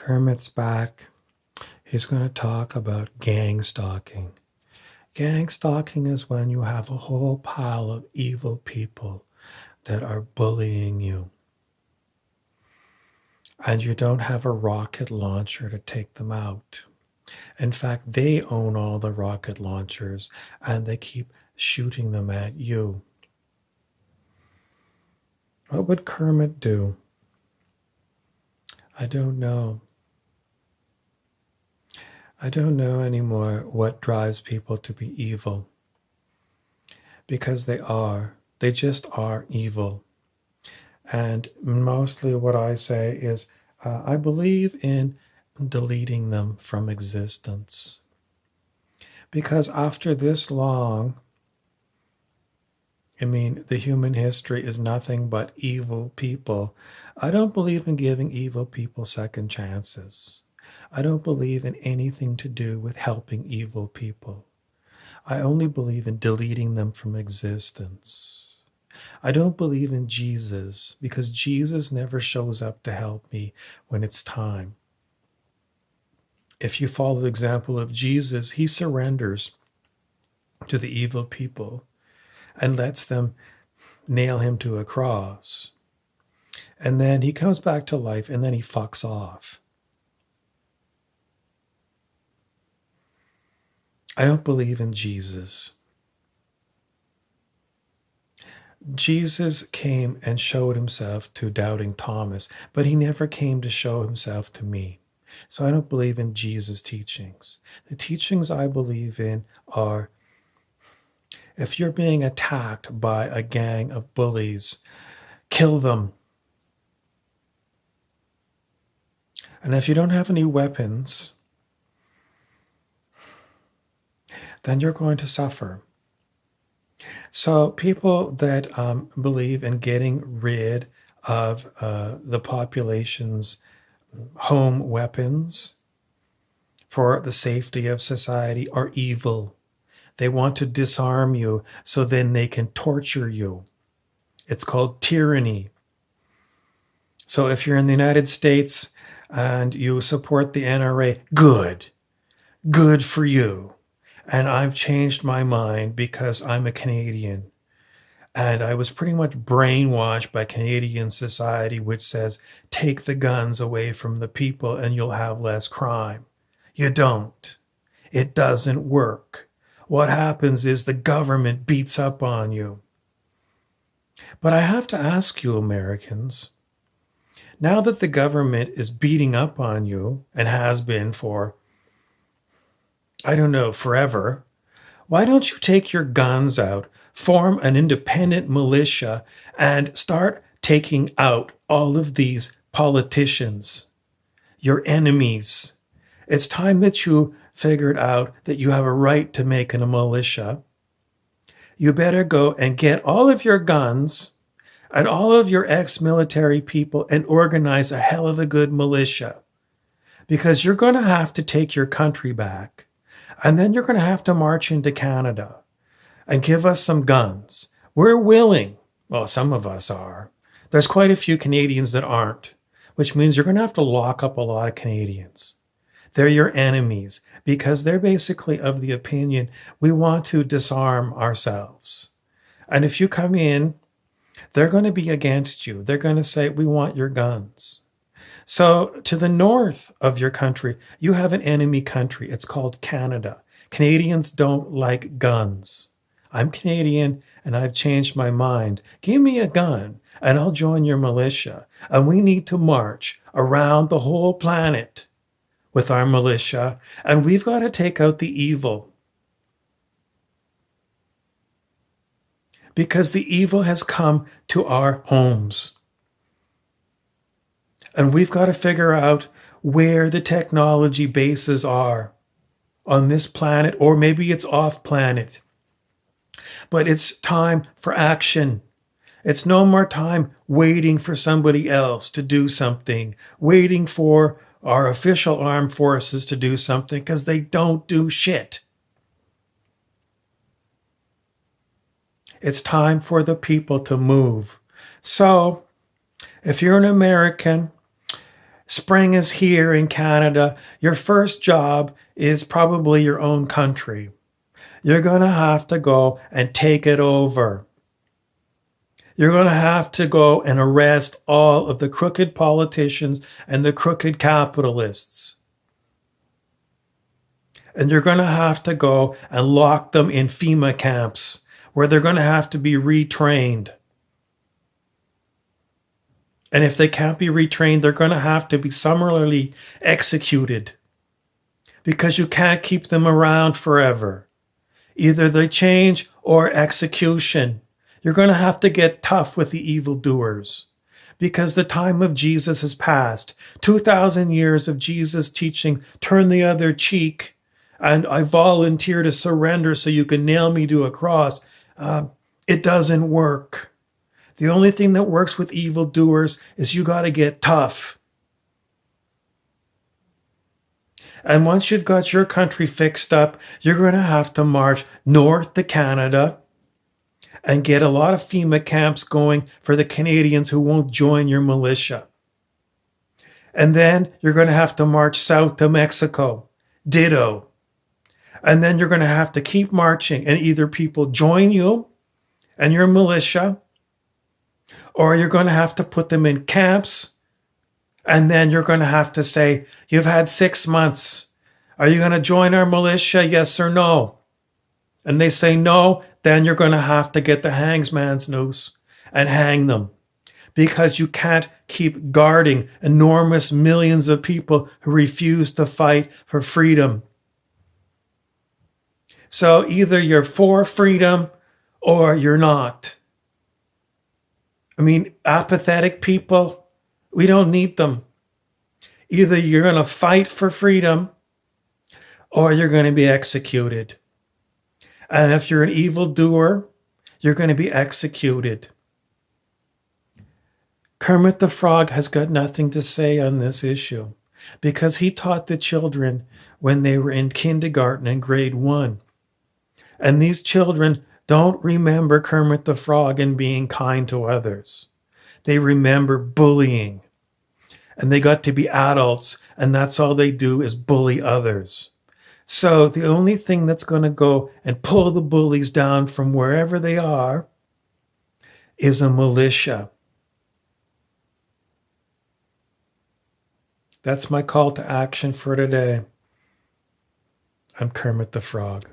Kermit's back. He's going to talk about gang stalking. Gang stalking is when you have a whole pile of evil people that are bullying you, and you don't have a rocket launcher to take them out. In fact, they own all the rocket launchers, and they keep shooting them at you. What would Kermit do? I don't know. I don't know anymore what drives people to be evil. Because they are. They just are evil. And mostly what I say is I believe in deleting them from existence. Because after this long, the human history is nothing but evil people. I don't believe in giving evil people second chances. I don't believe in anything to do with helping evil people. I only believe in deleting them from existence. I don't believe in Jesus because Jesus never shows up to help me when it's time. If you follow the example of Jesus, he surrenders to the evil people and lets them nail him to a cross. And then he comes back to life and then he fucks off. I don't believe in Jesus. Jesus came and showed himself to doubting Thomas, but he never came to show himself to me. So I don't believe in Jesus' teachings. The teachings I believe in are if you're being attacked by a gang of bullies, kill them. And if you don't have any weapons, then you're going to suffer. So people that believe in getting rid of the population's home weapons for the safety of society are evil. They want to disarm you so then they can torture you. It's called tyranny. So if you're in the United States and you support the NRA, good for you. And I've changed my mind because I'm a Canadian. And I was pretty much brainwashed by Canadian society, which says, take the guns away from the people and you'll have less crime. You don't. It doesn't work. What happens is the government beats up on you. But I have to ask you, Americans, now that the government is beating up on you and has been for, I don't know, forever, why don't you take your guns out, form an independent militia, and start taking out all of these politicians, your enemies? It's time that you figured out that you have a right to make a militia. You better go and get all of your guns and all of your ex-military people and organize a hell of a good militia. Because you're going to have to take your country back. And then you're going to have to march into Canada and give us some guns. We're willing. Well, some of us are. There's quite a few Canadians that aren't, which means you're going to have to lock up a lot of Canadians. They're your enemies because they're basically of the opinion we want to disarm ourselves. And if you come in, they're going to be against you. They're going to say, we want your guns. So to the north of your country, you have an enemy country. It's called Canada. Canadians don't like guns. I'm Canadian and I've changed my mind. Give me a gun and I'll join your militia. And we need to march around the whole planet with our militia. And we've got to take out the evil. Because the evil has come to our homes. And we've got to figure out where the technology bases are on this planet, or maybe it's off planet. But it's time for action. It's no more time waiting for somebody else to do something, waiting for our official armed forces to do something because they don't do shit. It's time for the people to move. So, if you're an American, Spring is here in Canada. Your first job is probably your own country. You're going to have to go and take it over. You're going to have to go and arrest all of the crooked politicians and the crooked capitalists. And you're going to have to go and lock them in FEMA camps where they're going to have to be retrained. And if they can't be retrained, they're going to have to be summarily executed because you can't keep them around forever. Either they change or execution. You're going to have to get tough with the evildoers because the time of Jesus has passed. 2,000 years of Jesus teaching, turn the other cheek, and I volunteer to surrender so you can nail me to a cross. It doesn't work. The only thing that works with evildoers is you got to get tough. And once you've got your country fixed up, you're going to have to march north to Canada and get a lot of FEMA camps going for the Canadians who won't join your militia. And then you're going to have to march south to Mexico. Ditto. And then you're going to have to keep marching, and either people join you and your militia, or you're going to have to put them in camps. And then you're going to have to say, you've had 6 months. Are you going to join our militia? Yes or no? And they say no, then you're going to have to get the hangsman's noose and hang them. Because you can't keep guarding enormous millions of people who refuse to fight for freedom. So either you're for freedom or you're not. I mean, apathetic people, we don't need them. Either you're going to fight for freedom or you're going to be executed. And if you're an evildoer, you're going to be executed. Kermit the Frog has got nothing to say on this issue because he taught the children when they were in kindergarten and grade 1. And these children don't remember Kermit the Frog and being kind to others. They remember bullying. And they got to be adults, and that's all they do is bully others. So the only thing that's going to go and pull the bullies down from wherever they are is a militia. That's my call to action for today. I'm Kermit the Frog.